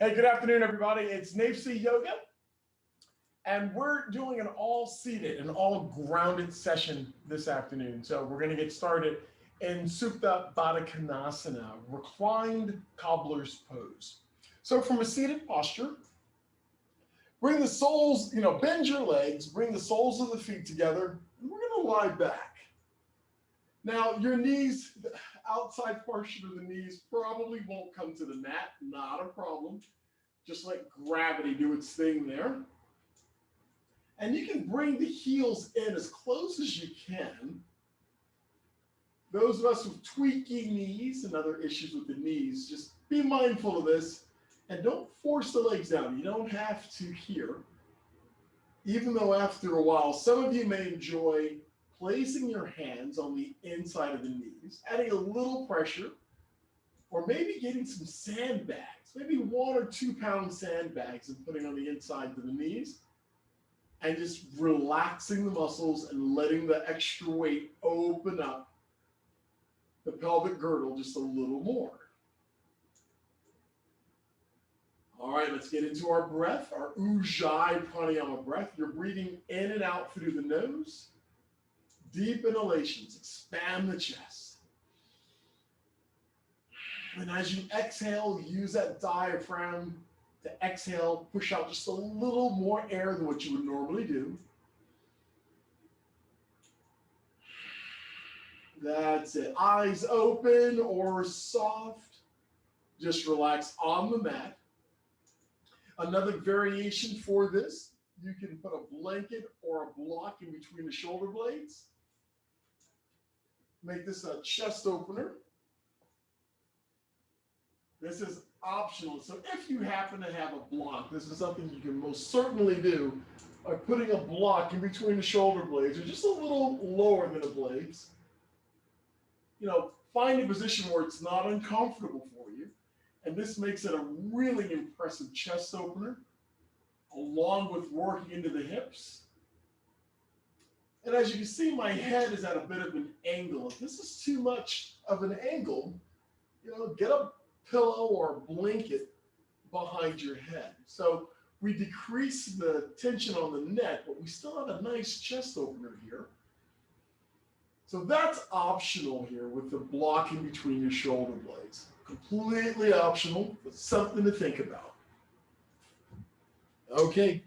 Hey, good afternoon, everybody. It's Nafsi Yoga, and we're doing an all-seated and all-grounded session this afternoon. So we're going to get started in Supta Baddha Konasana, reclined cobbler's pose. So from a seated posture, bring the soles, bend your legs, bring the soles of the feet together, and we're going to lie back. Now, your knees, the outside portion of the knees probably won't come to the mat, not a problem. Just let gravity do its thing there. And you can bring the heels in as close as you can. Those of us with tweaky knees and other issues with the knees, just be mindful of this and don't force the legs down. You don't have to here. Even though after a while, some of you may enjoy placing your hands on the inside of the knees, adding a little pressure, or maybe getting some sandbags, maybe 1 or 2 pound sandbags and putting on the inside of the knees, and just relaxing the muscles and letting the extra weight open up the pelvic girdle just a little more. All right, let's get into our breath, our Ujjayi pranayama breath. You're breathing in and out through the nose. Deep inhalations, expand the chest. And as you exhale, use that diaphragm to exhale, push out just a little more air than what you would normally do. That's it. Eyes open or soft. Just relax on the mat. Another variation for this, you can put a blanket or a block in between the shoulder blades. Make this a chest opener. This is optional. So if you happen to have a block, this is something you can most certainly do by putting a block in between the shoulder blades or just a little lower than the blades. Find a position where it's not uncomfortable for you. And this makes it a really impressive chest opener, along with working into the hips. And as you can see, my head is at a bit of an angle. If this is too much of an angle, get a pillow or a blanket behind your head. So we decrease the tension on the neck, but we still have a nice chest opener here. So that's optional here with the block in between your shoulder blades. Completely optional, but something to think about. Okay.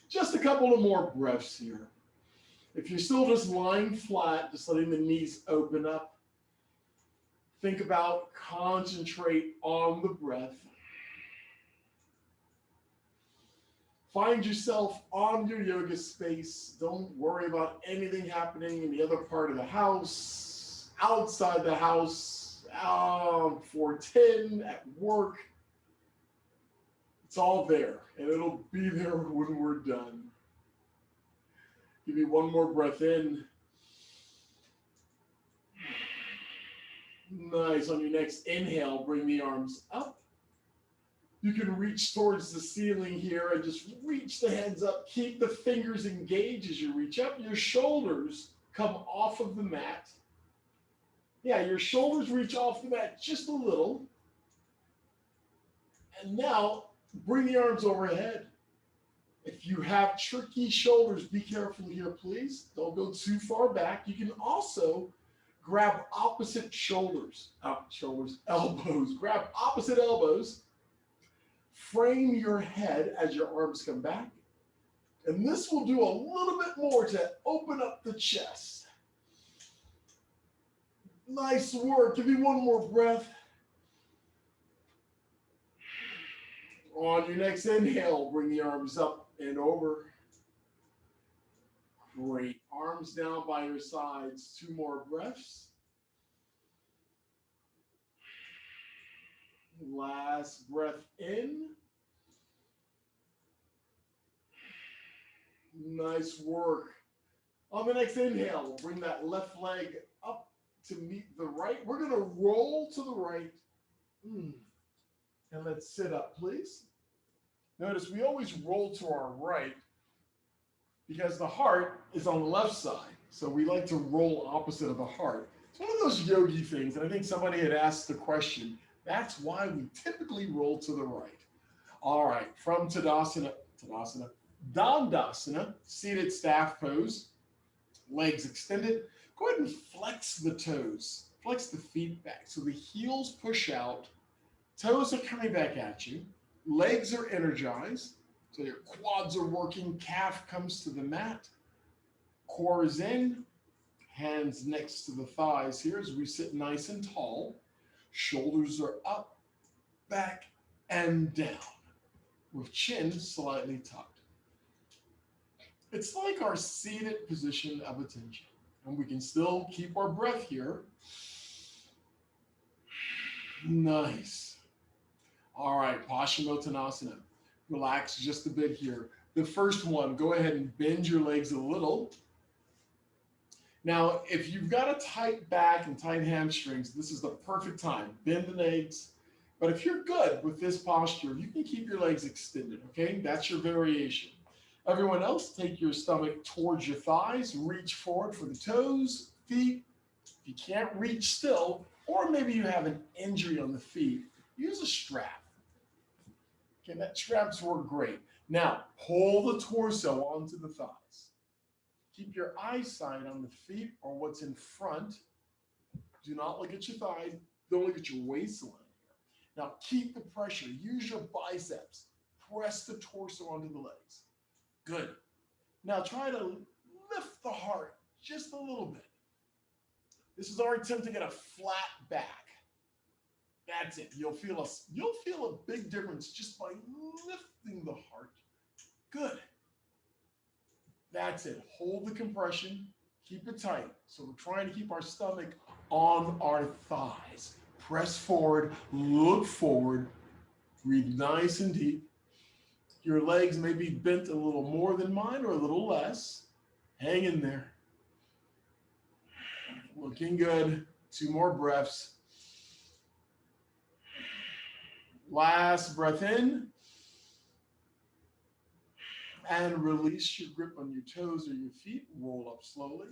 Just a couple of more breaths here. If you're still just lying flat, just letting the knees open up, think about, concentrate on the breath. Find yourself on your yoga space. Don't worry about anything happening in the other part of the house, outside the house, V14, at work. It's all there, and it'll be there when we're done. Give me one more breath in. Nice. On your next inhale, bring the arms up. You can reach towards the ceiling here and just reach the hands up. Keep the fingers engaged as you reach up. Your shoulders come off of the mat. Yeah, your shoulders reach off the mat just a little. And now, bring the arms overhead. If you have tricky shoulders, be careful here, please. Don't go too far back. You can also grab opposite elbows. Grab opposite elbows. Frame your head as your arms come back. And this will do a little bit more to open up the chest. Nice work. Give me one more breath. On your next inhale, bring the arms up and over. Great. Arms down by your sides. 2 more breaths. Last breath in. Nice work. On the next inhale, we'll bring that left leg up to meet the right. We're going to roll to the right. And let's sit up, please. Notice we always roll to our right because the heart is on the left side. So we like to roll opposite of the heart. It's one of those yogi things, and I think somebody had asked the question, That's why we typically roll to the right. All right, from Tadasana, Dandasana, seated staff pose, legs extended. Go ahead and flex the toes, flex the feet back. So the heels push out, toes are coming back at you, legs are energized. So your quads are working, calf comes to the mat, core is in, hands next to the thighs here as we sit nice and tall. Shoulders are up, back, and down with chin slightly tucked. It's like our seated position of attention. And we can still keep our breath here. Nice. All right, Paschimottanasana. Relax just a bit here. The first one, go ahead and bend your legs a little. Now, if you've got a tight back and tight hamstrings, this is the perfect time. Bend the legs. But if you're good with this posture, you can keep your legs extended, okay? That's your variation. Everyone else, take your stomach towards your thighs, reach forward for the toes, feet. If you can't reach still, or maybe you have an injury on the feet, use a strap. Okay, that straps work great. Now, pull the torso onto the thighs. Keep your eyesight on the feet or what's in front. Do not look at your thighs. Don't look at your waistline here. Now, keep the pressure. Use your biceps. Press the torso onto the legs. Good. Now, try to lift the heart just a little bit. This is our attempt to get a flat back. That's it. You'll feel a big difference just by lifting the heart. Good. That's it. Hold the compression. Keep it tight. So we're trying to keep our stomach on our thighs. Press forward. Look forward. Breathe nice and deep. Your legs may be bent a little more than mine or a little less. Hang in there. Looking good. 2 more breaths. Last breath in. And release your grip on your toes or your feet. Roll up slowly.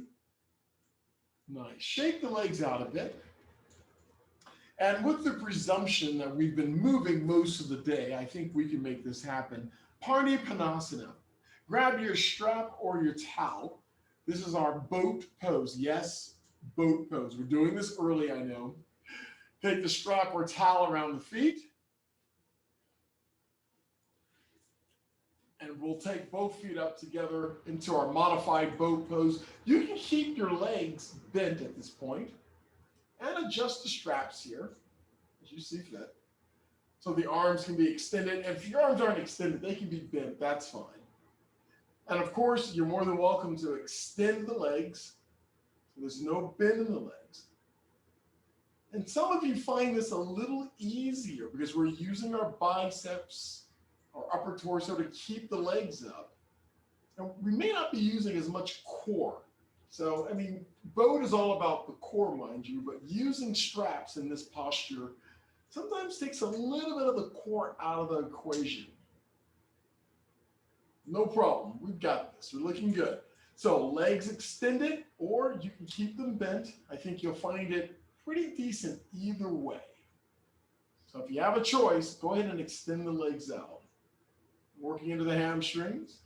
Nice. Shake the legs out a bit. And with the presumption that we've been moving most of the day, I think we can make this happen. Parnipanasana. Grab your strap or your towel. This is our boat pose. Yes, boat pose. We're doing this early, I know. Take the strap or towel around the feet. And we'll take both feet up together into our modified boat pose. You can keep your legs bent at this point and adjust the straps here as you see fit. So the arms can be extended. And if your arms aren't extended, they can be bent. That's fine. And of course, you're more than welcome to extend the legs. So there's no bend in the legs. And some of you find this a little easier because we're using our biceps, our upper torso to keep the legs up. And we may not be using as much core. So, I mean, boat is all about the core, mind you, but using straps in this posture sometimes takes a little bit of the core out of the equation. No problem. We've got this. We're looking good. So legs extended, or you can keep them bent. I think you'll find it pretty decent either way. So if you have a choice, go ahead and extend the legs out. Working into the hamstrings,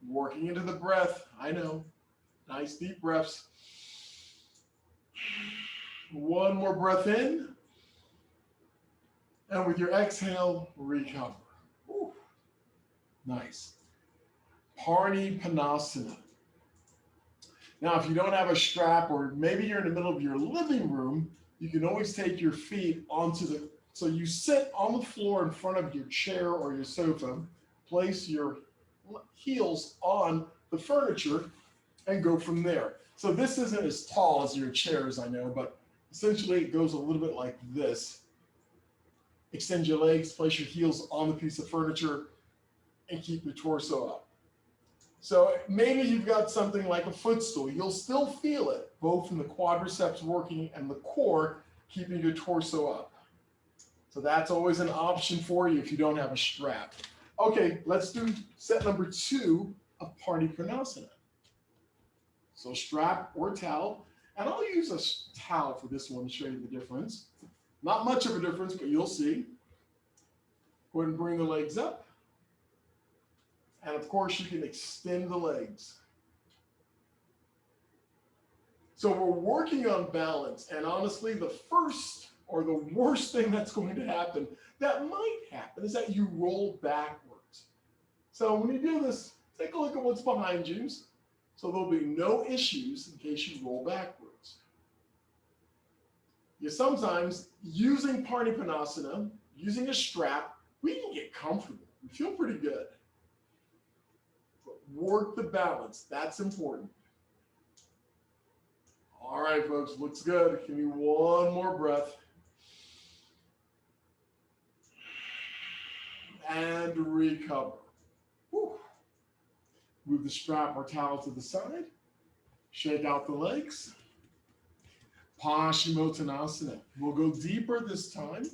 working into the breath. I know. Nice deep breaths. One more breath in. And with your exhale, recover. Ooh, nice. Parnipanasana. Now, if you don't have a strap, or maybe you're in the middle of your living room, you can always take your feet onto the, so you sit on the floor in front of your chair or your sofa, place your heels on the furniture, and go from there. So this isn't as tall as your chairs, I know, but essentially it goes a little bit like this. Extend your legs, place your heels on the piece of furniture, and keep your torso up. So maybe you've got something like a footstool. You'll still feel it, both in the quadriceps working and the core, keeping your torso up. So that's always an option for you if you don't have a strap. Okay, let's do set number 2 of Parnipanasana. So strap or towel, and I'll use a towel for this one to show you the difference. Not much of a difference, but you'll see. Go ahead and bring the legs up. And of course, you can extend the legs. So we're working on balance. And honestly, the first or the worst thing that's going to happen, that might happen, is that you roll backwards. So when you do this, take a look at what's behind you. So there'll be no issues in case you roll backwards. You sometimes, using Panipanasana, using a strap, we can get comfortable. We feel pretty good. But work the balance. That's important. All right, folks, looks good. Give me one more breath. And recover. Whew. Move the strap or towel to the side. Shake out the legs. Paschimottanasana. We'll go deeper this time.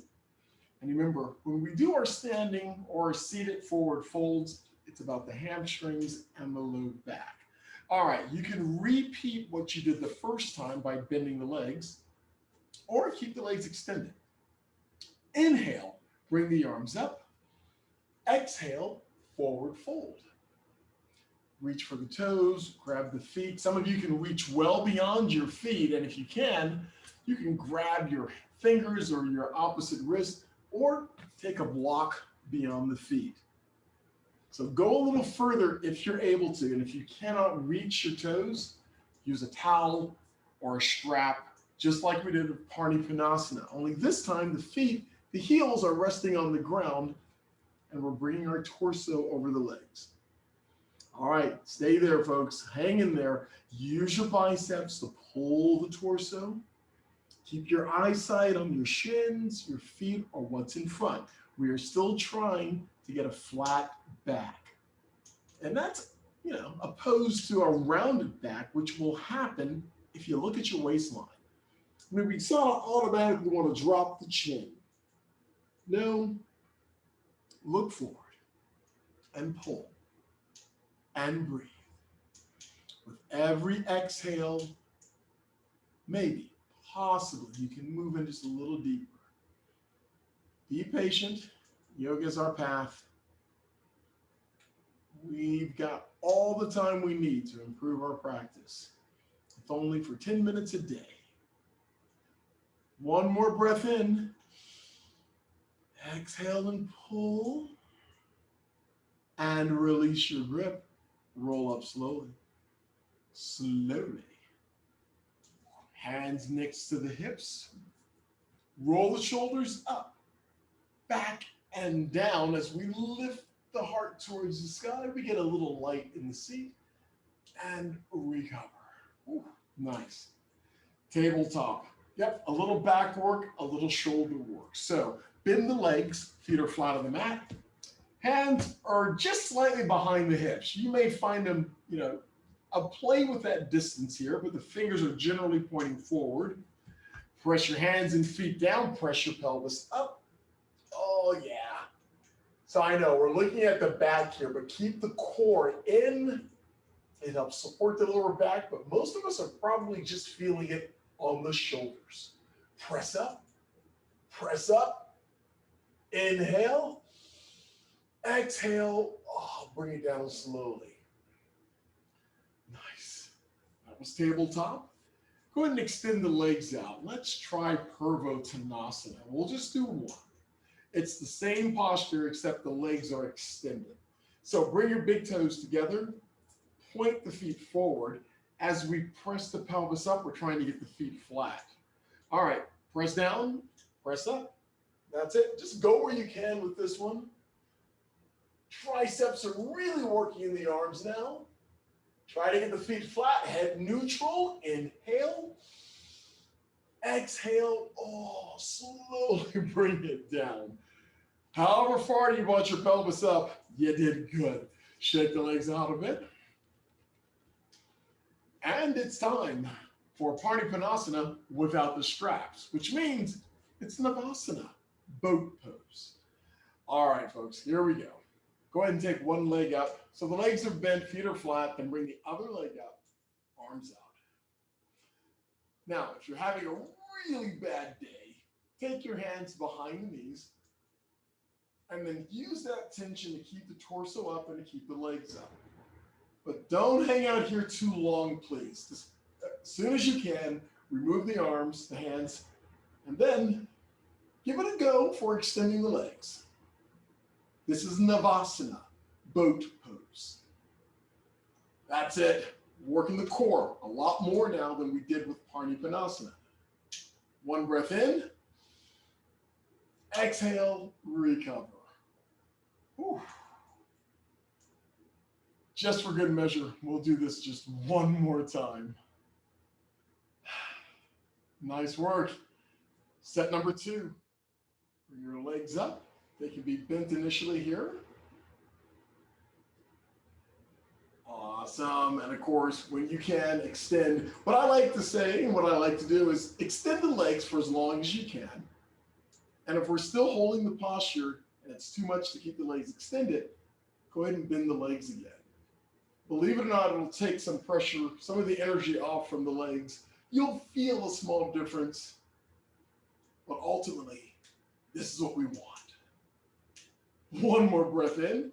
And remember, when we do our standing or seated forward folds, it's about the hamstrings and the low back. All right, you can repeat what you did the first time by bending the legs, or keep the legs extended. Inhale, bring the arms up. Exhale, forward fold. Reach for the toes, grab the feet. Some of you can reach well beyond your feet, and if you can grab your fingers or your opposite wrist, or take a block beyond the feet. So go a little further if you're able to, and if you cannot reach your toes, use a towel or a strap, just like we did with Panipanasana. Only this time the heels are resting on the ground, and we're bringing our torso over the legs. All right, stay there, folks. Hang in there. Use your biceps to pull the torso. Keep your eyesight on your shins, your feet, or what's in front. We are still trying to get a flat back. And that's, opposed to a rounded back, which will happen if you look at your waistline. I mean, we sort of automatically want to drop the chin. No, look forward and pull and breathe. With every exhale, maybe, possibly, you can move in just a little deeper. Be patient. Yoga is our path. We've got all the time we need to improve our practice, if only for 10 minutes a day. One more breath in. Exhale and pull. And release your grip. Roll up slowly. Slowly. Hands next to the hips. Roll the shoulders up, back, and down as we lift the heart towards the sky. We get a little light in the seat and recover. Ooh, nice. Tabletop. Yep, a little back work, a little shoulder work. So bend the legs, feet are flat on the mat. Hands are just slightly behind the hips. You may find them, I'll play with that distance here, but the fingers are generally pointing forward. Press your hands and feet down, press your pelvis up. Oh yeah. So I know we're looking at the back here, but keep the core in. It helps support the lower back, but most of us are probably just feeling it on the shoulders. Press up, press up. Inhale, exhale. Oh, bring it down slowly. Nice. That was tabletop. Go ahead and extend the legs out. Let's try Purvottanasana. We'll just do one. It's the same posture except the legs are extended. So bring your big toes together, point the feet forward. As we press the pelvis up, we're trying to get the feet flat. All right, press down, press up. That's it. Just go where you can with this one. Triceps are really working in the arms now. Try to get the feet flat, head neutral. Inhale. Exhale. Oh, slowly bring it down. However far you brought your pelvis up, you did good. Shake the legs out a bit. And it's time for Panipanasana without the straps, which means it's Navasana, boat pose. All right, folks, here we go. Go ahead and take one leg up. So the legs are bent, feet are flat, then bring the other leg up, arms out. Now, if you're having a really bad day, Take your hands behind the knees and then use that tension to keep the torso up and to keep the legs up. But don't hang out here too long, please. Just as soon as you can, remove the arms, the hands, and then give it a go for extending the legs. This is Navasana, boat pose. That's it. Working the core a lot more now than we did with Parnipanasana. One breath in. Exhale, recover. Whew. Just for good measure, we'll do this just one more time. Nice work. Set number 2. Bring your legs up. They can be bent initially here. Awesome. And of course, when you can, extend. What I like to say and what I like to do is extend the legs for as long as you can. And if we're still holding the posture and it's too much to keep the legs extended, go ahead and bend the legs again. Believe it or not, it'll take some pressure, some of the energy off from the legs. You'll feel a small difference, but ultimately, this is what we want. One more breath in.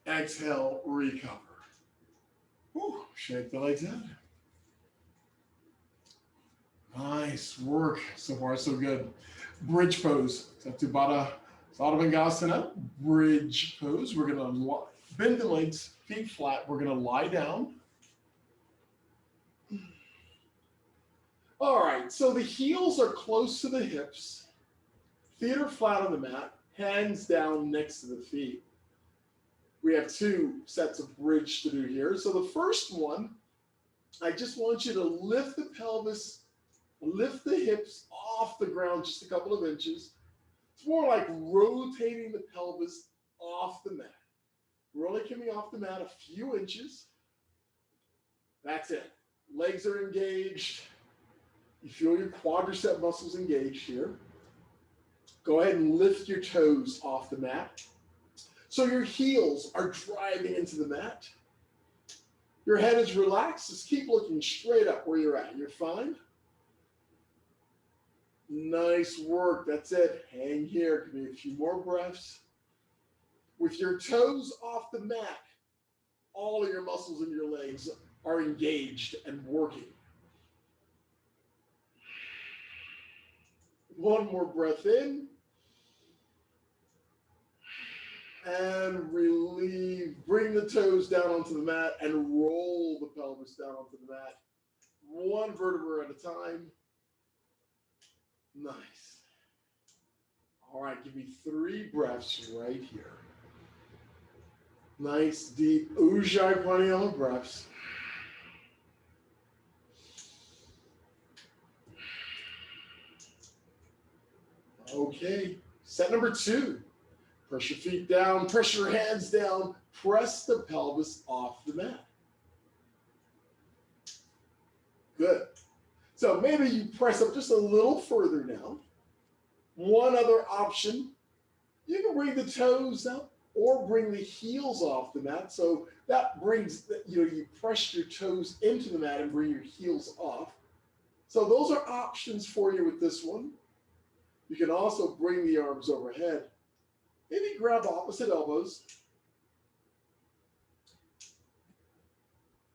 Exhale, recover. Whew, shake the legs out. Nice work. So far, so good. Bridge pose. Satubada Sadhavangasana. Bridge pose. We're going to bend the legs, feet flat. We're going to lie down. All right, so the heels are close to the hips. Feet are flat on the mat. Hands down next to the feet. We have 2 sets of bridge to do here. So the first one, I just want you to lift the pelvis, lift the hips off the ground just a couple of inches. It's more like rotating the pelvis off the mat. We're only coming off the mat a few inches. That's it. Legs are engaged. You feel your quadricep muscles engaged here. Go ahead and lift your toes off the mat. So your heels are driving into the mat. Your head is relaxed. Just keep looking straight up where you're at. You're fine. Nice work. That's it. Hang here. Give me a few more breaths. With your toes off the mat, all of your muscles in your legs are engaged and working. One more breath in. And relieve. Bring the toes down onto the mat and roll the pelvis down onto the mat. One vertebra at a time. Nice. All right, give me 3 breaths right here. Nice, deep Ujjayi Pranayama breaths. Okay, set number 2. Press your feet down, press your hands down, press the pelvis off the mat. Good. So maybe you press up just a little further now. One other option, you can bring the toes up or bring the heels off the mat. So that brings, you press your toes into the mat and bring your heels off. So those are options for you with this one. You can also bring the arms overhead. Maybe grab opposite elbows.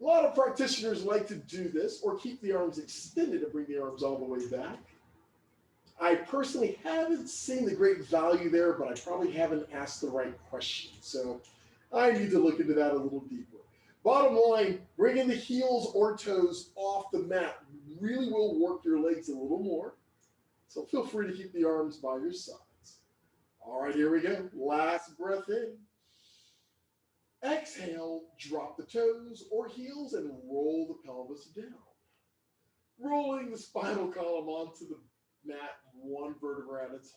A lot of practitioners like to do this or keep the arms extended and bring the arms all the way back. I personally haven't seen the great value there, but I probably haven't asked the right question. So I need to look into that a little deeper. Bottom line, bringing the heels or toes off the mat really will work your legs a little more. So feel free to keep the arms by your sides. All right, here we go. Last breath in. Exhale, drop the toes or heels and roll the pelvis down. Rolling the spinal column onto the mat one vertebra at a time.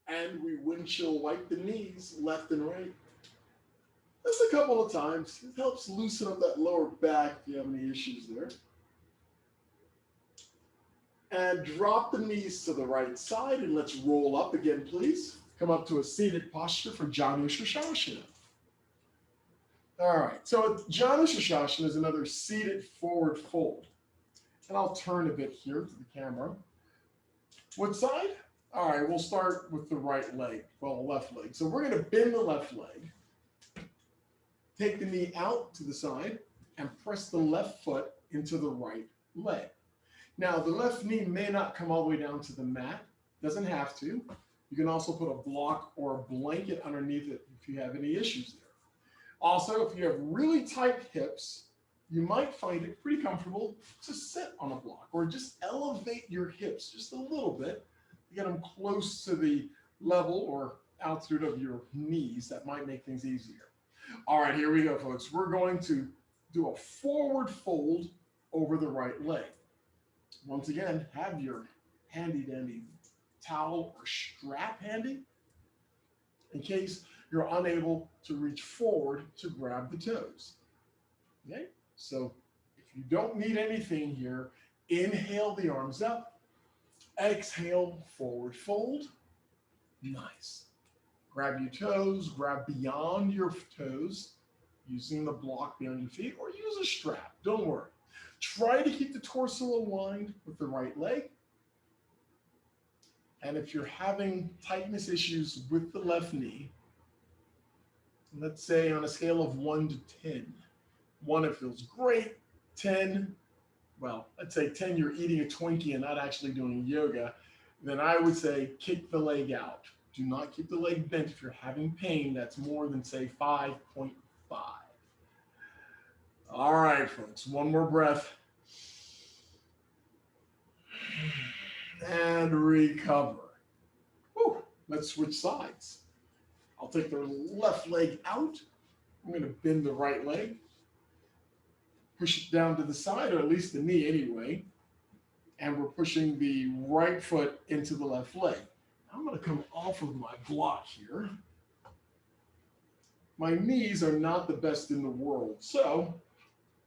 And we windshield wipe the knees left and right. Just a couple of times. It helps loosen up that lower back if you have any issues there. And drop the knees to the right side and let's roll up again, please. Come up to a seated posture for Janu Shirshasana. All right, so Janu Shirshasana is another seated forward fold. And I'll turn a bit here to the camera. What side? All right, we'll start with the right leg, well, the left leg. So we're going to bend the left leg, take the knee out to the side, and press the left foot into the right leg. Now, the left knee may not come all the way down to the mat. Doesn't have to. You can also put a block or a blanket underneath it if you have any issues there. Also, if you have really tight hips, you might find it pretty comfortable to sit on a block or just elevate your hips just a little bit to get them close to the level or altitude of your knees. That might make things easier. All right, here we go, folks. We're going to do a forward fold over the right leg. Once again, have your handy dandy towel or strap handy in case you're unable to reach forward to grab the toes. Okay, so if you don't need anything here, inhale the arms up, exhale, forward fold. Nice. Grab your toes, grab beyond your toes using the block beyond your feet, or use a strap. Don't worry. Try to keep the torso aligned with the right leg. And if you're having tightness issues with the left knee, let's say on a scale of 1 to 10, 1, it feels great. 10, well, let's say 10, you're eating a Twinkie and not actually doing yoga. Then I would say kick the leg out. Do not keep the leg bent if you're having pain that's more than, say, 5.5. All right, folks, one more breath. And recover. Whew. Let's switch sides. I'll take the left leg out. I'm going to bend the right leg. Push it down to the side, or at least the knee anyway. And we're pushing the right foot into the left leg. I'm going to come off of my block here. My knees are not the best in the world, so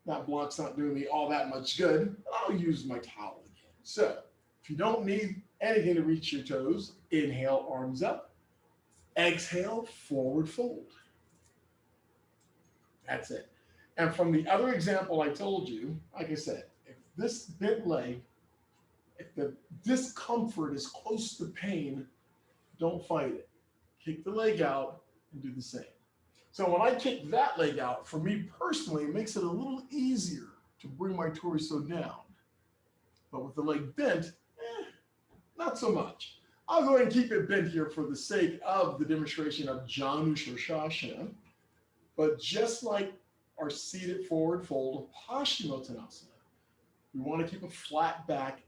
that block's not doing me all that much good. I'll use my towel again. So if you don't need anything to reach your toes, inhale, arms up. Exhale, forward fold. That's it. And from the other example I told you, like I said, if this bent leg, if the discomfort is close to pain, don't fight it. Kick the leg out and do the same. So when I kick that leg out, for me personally, it makes it a little easier to bring my torso down. But with the leg bent, not so much. I'll go ahead and keep it bent here for the sake of the demonstration of Janu Shirshasana. But just like our seated forward fold of Paschimottanasana, we want to keep a flat back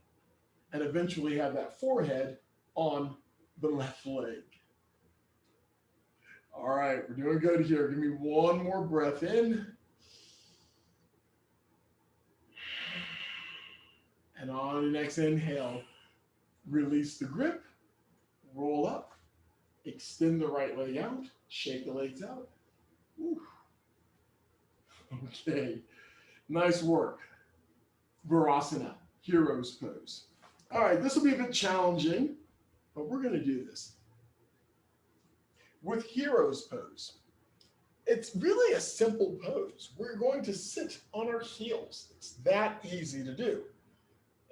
and eventually have that forehead on the left leg. All right, we're doing good here. Give me one more breath in. And on the next inhale, release the grip, roll up, extend the right leg out, shake the legs out. Ooh. Okay, nice work. Virasana, hero's pose. All right, this will be a bit challenging, but we're going to do this. With hero's pose, it's really a simple pose. We're going to sit on our heels. It's that easy to do.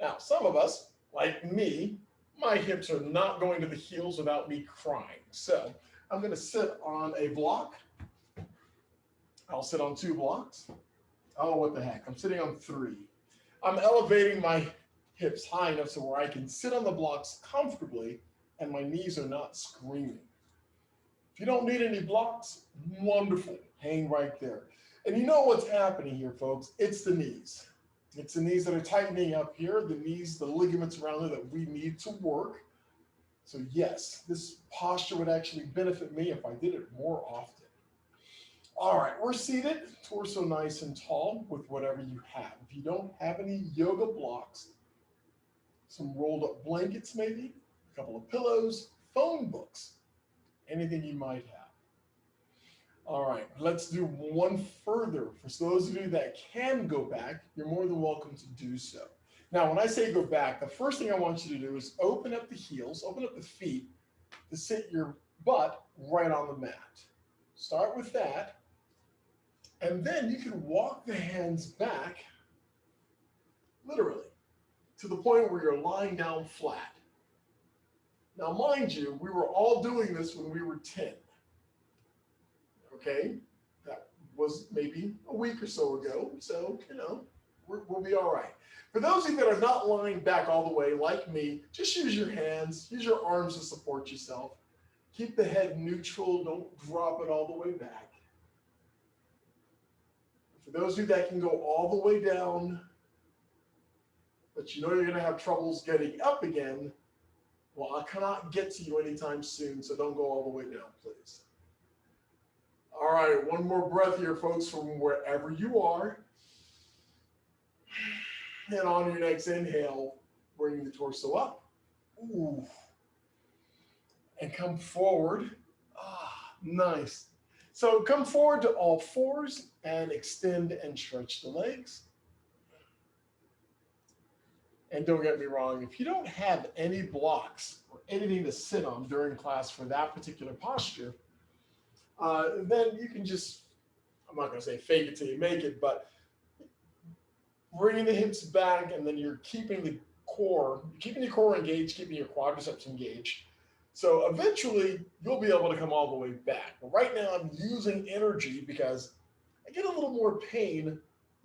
Now, some of us, like me, my hips are not going to the heels without me crying. So I'm going to sit on a block. I'll sit on 2 blocks. Oh, what the heck? I'm sitting on 3. I'm elevating my hips high enough so where I can sit on the blocks comfortably and my knees are not screaming. If you don't need any blocks, wonderful. Hang right there. And you know what's happening here, folks? It's the knees. It's the knees that are tightening up here, the knees, the ligaments around there that we need to work. So yes, this posture would actually benefit me if I did it more often. All right, we're seated, torso nice and tall with whatever you have. If you don't have any yoga blocks, some rolled up blankets maybe, a couple of pillows, phone books, anything you might have. All right, let's do one further. For those of you that can go back, you're more than welcome to do so. Now, when I say go back, the first thing I want you to do is open up the heels, open up the feet to sit your butt right on the mat. Start with that. And then you can walk the hands back, literally, to the point where you're lying down flat. Now, mind you, we were all doing this when we were 10. Okay? That was maybe a week or so ago. So, we'll be all right. For those of you that are not lying back all the way, like me, just use your hands, use your arms to support yourself. Keep the head neutral. Don't drop it all the way back. For those of you that can go all the way down, but you know you're going to have troubles getting up again, well, I cannot get to you anytime soon, so don't go all the way down, please. All right, one more breath here, folks, from wherever you are. And on your next inhale, bring the torso up. Ooh. And come forward. Ah, nice. So come forward to all fours and extend and stretch the legs. And don't get me wrong, if you don't have any blocks or anything to sit on during class for that particular posture, then you can just, I'm not going to say fake it till you make it, but bringing the hips back, and then you're keeping the core engaged, keeping your quadriceps engaged. So eventually you'll be able to come all the way back. But right now I'm using energy because I get a little more pain the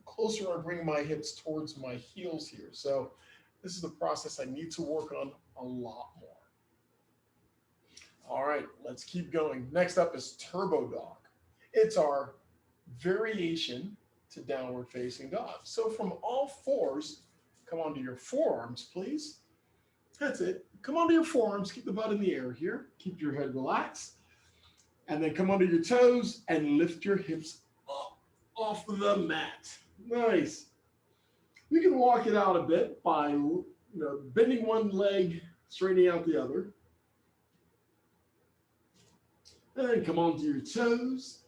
closer I bring my hips towards my heels here. So this is the process I need to work on a lot more. All right, let's keep going. Next up is Turbo Dog. It's our variation to downward facing dog. So from all fours, come onto your forearms, please. That's it. Come onto your forearms, keep the butt in the air here. Keep your head relaxed. And then come onto your toes and lift your hips up off the mat. Nice. You can walk it out a bit by bending one leg, straightening out the other. And then come onto your toes.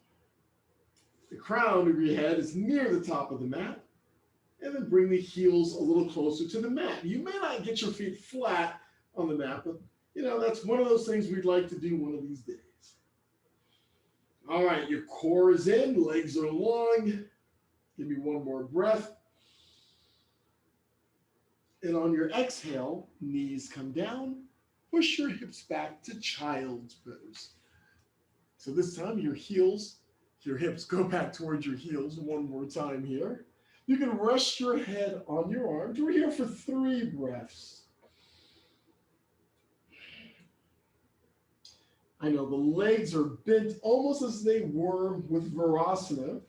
The crown of your head is near the top of the mat. And then bring the heels a little closer to the mat. You may not get your feet flat on the mat, but that's one of those things we'd like to do one of these days. All right, your core is in, legs are long. Give me one more breath. And on your exhale, knees come down. Push your hips back to child's pose. So this time your hips go back towards your heels one more time here. You can rest your head on your arms. We're here for 3 breaths. I know the legs are bent almost as they were with Virasana,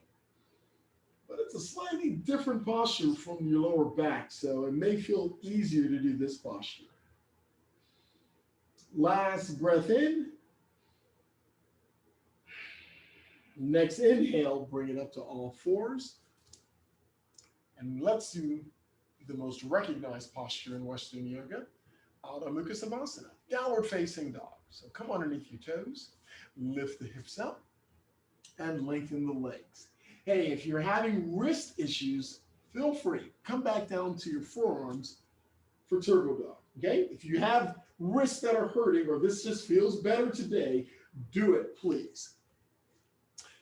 but it's a slightly different posture from your lower back, so it may feel easier to do this posture. Last breath in. Next inhale, bring it up to all fours. And let's do the most recognized posture in Western yoga, Adho Mukha Savasana, downward facing dog. So come underneath your toes, lift the hips up, and lengthen the legs. Hey, if you're having wrist issues, feel free. Come back down to your forearms for Turbo Dog, okay? If you have wrists that are hurting or this just feels better today, do it, please.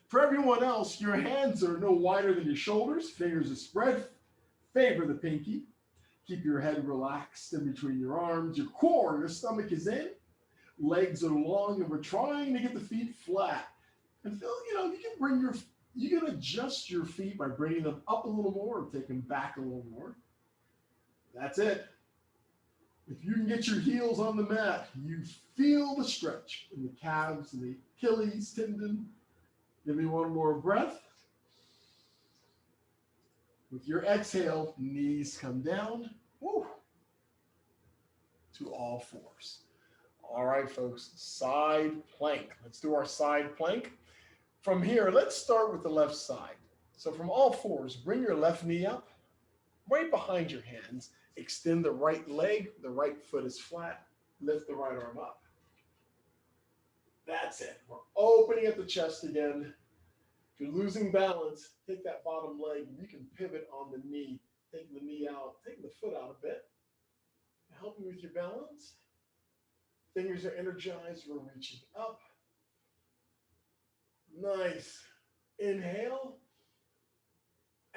For everyone else, your hands are no wider than your shoulders, fingers are spread, favor the pinky. Keep your head relaxed in between your arms. Your core, your stomach is in, legs are long, and we're trying to get the feet flat. And feel, you can adjust your feet by bringing them up a little more or take them back a little more. That's it. If you can get your heels on the mat, you feel the stretch in the calves and the Achilles tendon. Give me one more breath. With your exhale, knees come down. Woo, to all fours. All right, folks, side plank. Let's do our side plank. From here, let's start with the left side. So from all fours, bring your left knee up, right behind your hands. Extend the right leg, the right foot is flat. Lift the right arm up. That's it. We're opening up the chest again. If you're losing balance, take that bottom leg. You can pivot on the knee, taking the knee out, taking the foot out a bit. Help you with your balance. Fingers are energized. We're reaching up. Nice. Inhale.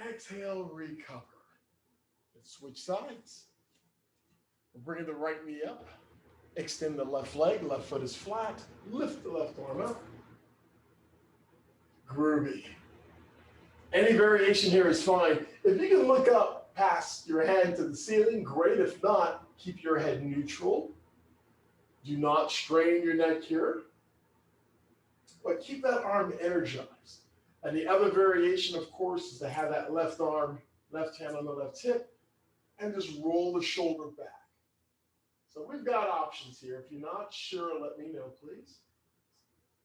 Exhale, recover. Let's switch sides. We're bringing the right knee up. Extend the left leg, left foot is flat. Lift the left arm up. Groovy. Any variation here is fine. If you can look up past your head to the ceiling, great. If not, keep your head neutral. Do not strain your neck here, but keep that arm energized. And the other variation, of course, is to have that left arm, left hand on the left hip, and just roll the shoulder back. So we've got options here. If you're not sure, let me know, please.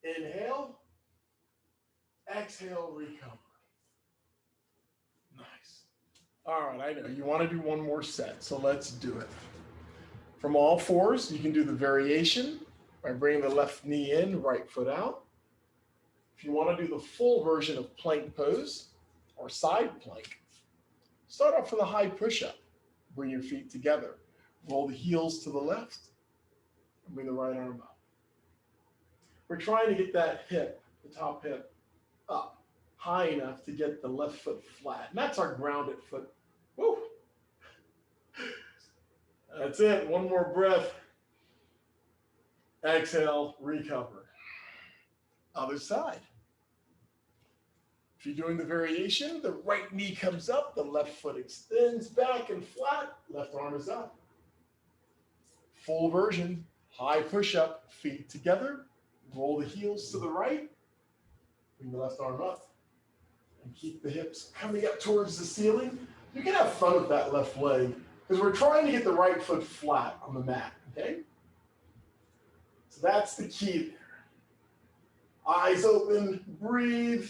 Inhale, exhale, recover. Nice. All right, I know you want to do one more set, so let's do it. From all fours, you can do the variation by bringing the left knee in, right foot out. If you want to do the full version of plank pose or side plank, start off with a high push-up. Bring your feet together. Roll the heels to the left and bring the right arm up. We're trying to get that hip, the top hip, up high enough to get the left foot flat. And that's our grounded foot. Woo! That's it. One more breath. Exhale, recover. Other side. If you're doing the variation, the right knee comes up, the left foot extends back and flat, left arm is up. Full version, high push-up, feet together, roll the heels to the right, bring the left arm up, and keep the hips coming up towards the ceiling. You can have fun with that left leg, because we're trying to get the right foot flat on the mat, okay? So that's the key there. Eyes open, breathe,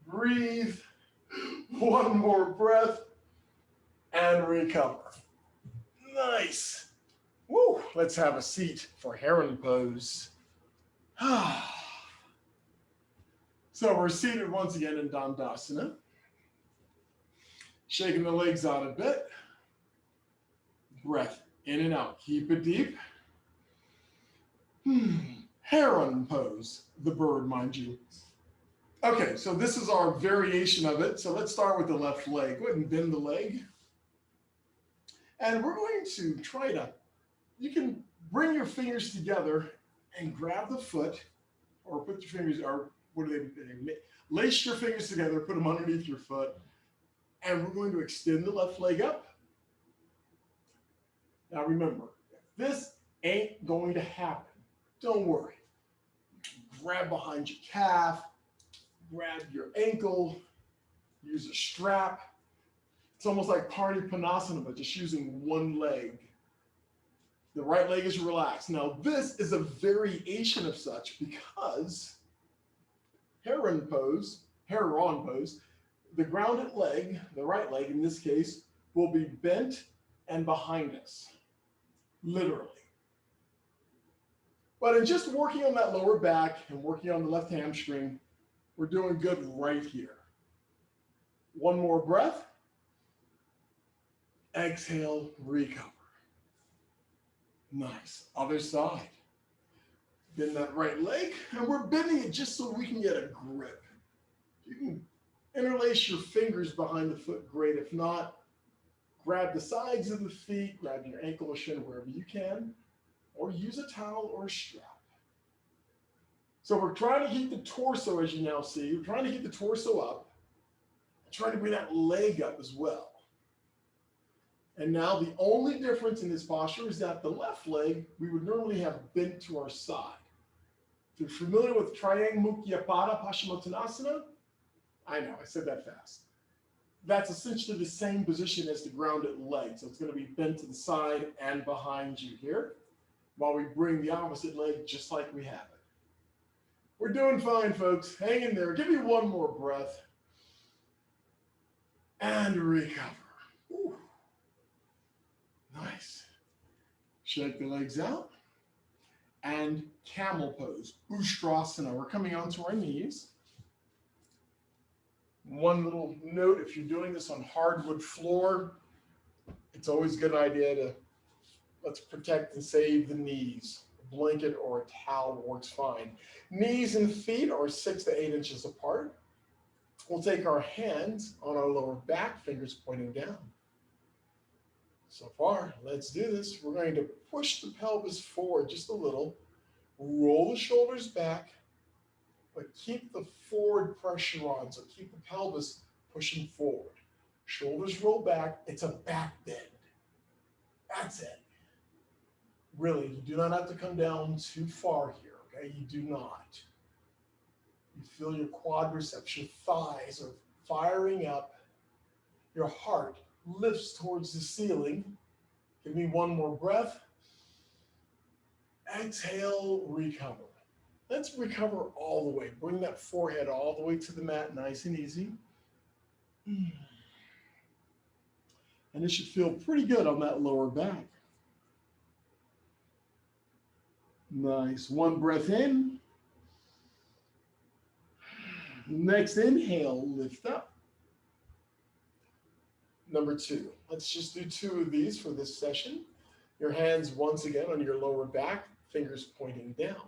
breathe. One more breath, and recover. Nice. Woo, let's have a seat for heron pose. So we're seated once again in Dandasana. Shaking the legs out a bit. Breath in and out. Keep it deep. Heron pose, the bird, mind you. Okay, so this is our variation of it. So let's start with the left leg. Go ahead and bend the leg. And we're going to try to, you can bring your fingers together and grab the foot, or put your fingers, or what do they lace your fingers together, put them underneath your foot, and we're going to extend the left leg up. Now remember, if this ain't going to happen, don't worry. Grab behind your calf, grab your ankle, use a strap. It's almost like Party Panasana, but just using one leg. The right leg is relaxed. Now, this is a variation of such because heron pose, the grounded leg, the right leg in this case, will be bent and behind us, literally. But in just working on that lower back and working on the left hamstring, we're doing good right here. One more breath. Exhale, recover. Nice. Other side. Bend that right leg, and we're bending it just so we can get a grip. You can interlace your fingers behind the foot, great. If not, grab the sides of the feet, grab your ankle or shin wherever you can, or use a towel or a strap. So we're trying to keep the torso, as you now see, we're trying to keep the torso up, and trying to bring that leg up as well. And now the only difference in this posture is that the left leg, we would normally have bent to our side. If you're familiar with Triangle Mukha Pada Paschimottanasana, I know, I said that fast. That's essentially the same position as the grounded leg. So it's going to be bent to the side and behind you here, while we bring the opposite leg just like we have it. We're doing fine, folks. Hang in there. Give me one more breath. And recover. Ooh. Nice. Shake the legs out. And camel pose, Ustrasana. We're coming onto our knees. One little note, if you're doing this on hardwood floor, it's always a good idea to let's protect and save the knees. A blanket or a towel works fine. Knees and feet are 6 to 8 inches apart. We'll take our hands on our lower back, fingers pointing down. So far, let's do this. We're going to push the pelvis forward just a little, roll the shoulders back, but keep the forward pressure on. So keep the pelvis pushing forward. Shoulders roll back. It's a back bend. That's it. Really, you do not have to come down too far here, okay? You do not. You feel your quadriceps, your thighs are firing up. Your heart lifts towards the ceiling. Give me one more breath. Exhale, recover. Let's recover all the way. Bring that forehead all the way to the mat, nice and easy. And it should feel pretty good on that lower back. Nice. One breath in. Next inhale, lift up. Number two. Let's just do two of these for this session. Your hands once again on your lower back, fingers pointing down.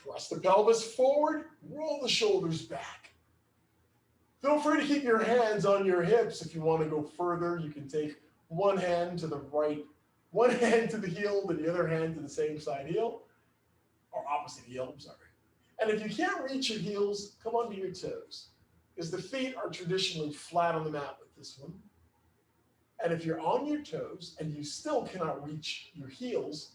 Press the pelvis forward, roll the shoulders back. Feel free to keep your hands on your hips. If you want to go further, you can take one hand to the right, one hand to the heel, and the other hand to the same side heel, or opposite heel, I'm sorry. And if you can't reach your heels, come onto your toes, because the feet are traditionally flat on the mat with this one. And if you're on your toes and you still cannot reach your heels,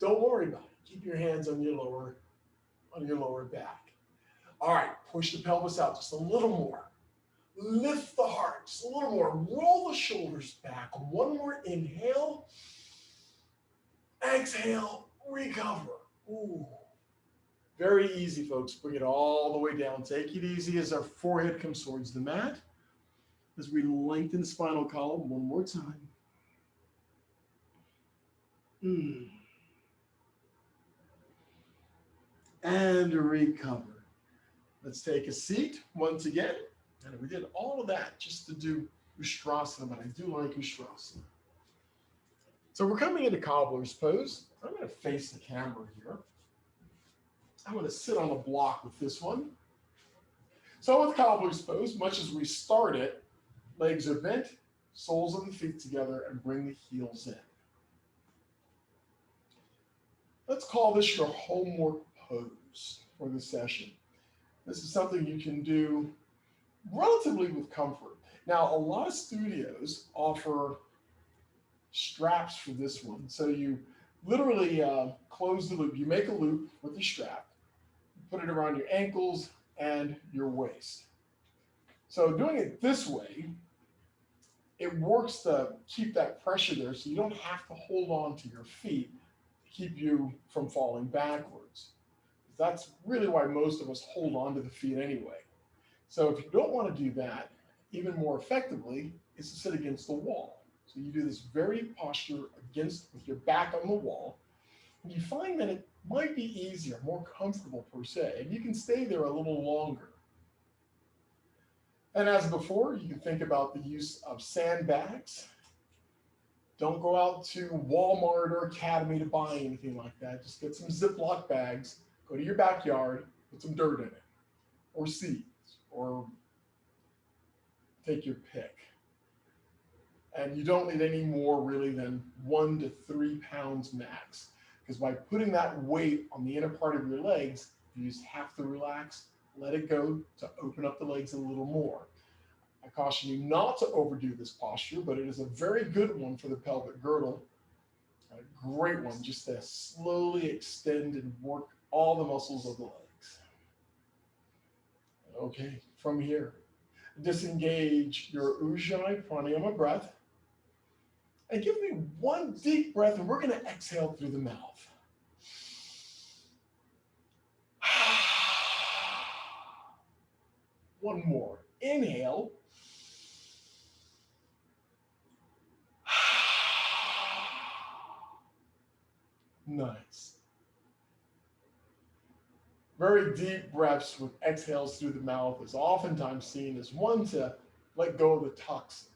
don't worry about it. Keep your hands on your lower back. All right, push the pelvis out just a little more. Lift the heart just a little more. Roll the shoulders back. One more inhale. Exhale, recover. Ooh. Very easy, folks. Bring it all the way down. Take it easy as our forehead comes towards the mat. As we lengthen the spinal column one more time. And recover. Let's take a seat once again. And we did all of that just to do Ustrasana, but I do like Ustrasana. So we're coming into cobbler's pose. I'm going to face the camera here. I'm going to sit on a block with this one. So with cobbler's pose, much as we start it, legs are bent, soles of the feet together, and bring the heels in. Let's call this your homework pose for the session. This is something you can do relatively with comfort. Now, a lot of studios offer straps for this one. So you literally close the loop. You make a loop with the strap, put it around your ankles and your waist. So doing it this way, it works to keep that pressure there so you don't have to hold on to your feet to keep you from falling backwards. That's really why most of us hold on to the feet anyway. So if you don't want to do that, even more effectively is to sit against the wall. So you do this very posture with your back on the wall, and you find that it might be easier, more comfortable per se, and you can stay there a little longer. And as before, you can think about the use of sandbags. Don't go out to Walmart or Academy to buy anything like that. Just get some Ziploc bags, go to your backyard, put some dirt in it, or seeds, or take your pick. And you don't need any more really than 1 to 3 pounds max. Because by putting that weight on the inner part of your legs, you just have to relax, let it go to open up the legs a little more. I caution you not to overdo this posture, but it is a very good one for the pelvic girdle. A great one just to slowly extend and work all the muscles of the legs. Okay, from here, disengage your Ujjayi pranayama breath. And give me one deep breath, and we're going to exhale through the mouth. One more. Inhale. Nice. Very deep breaths with exhales through the mouth is oftentimes seen as one to let go of the toxins.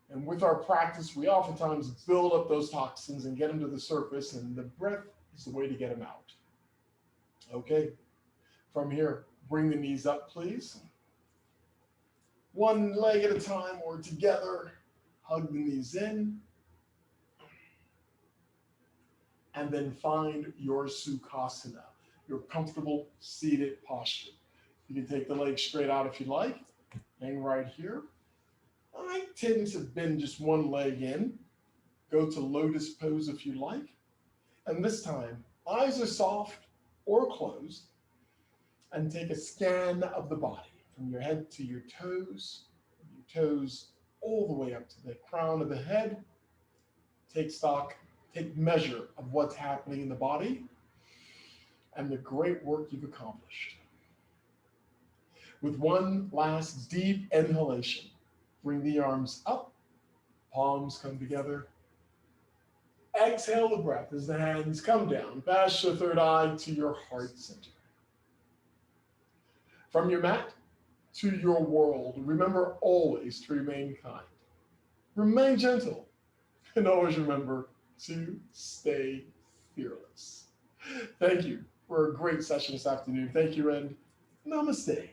And with our practice, we oftentimes build up those toxins and get them to the surface, and the breath is the way to get them out. Okay, from here, bring the knees up, please. One leg at a time or together, hug the knees in. and then find your Sukhasana, your comfortable seated posture. You can take the legs straight out if you like. Hang right here. I tend to bend just one leg in. Go to lotus pose if you like. And this time, eyes are soft or closed. And take a scan of the body from your head to your toes all the way up to the crown of the head. Take stock, take measure of what's happening in the body and the great work you've accomplished. With one last deep inhalation, bring the arms up, palms come together. Exhale the breath as the hands come down, past your third eye to your heart center. From your mat to your world, remember always to remain kind. Remain gentle, and always remember to stay fearless. Thank you for a great session this afternoon. Thank you, and namaste.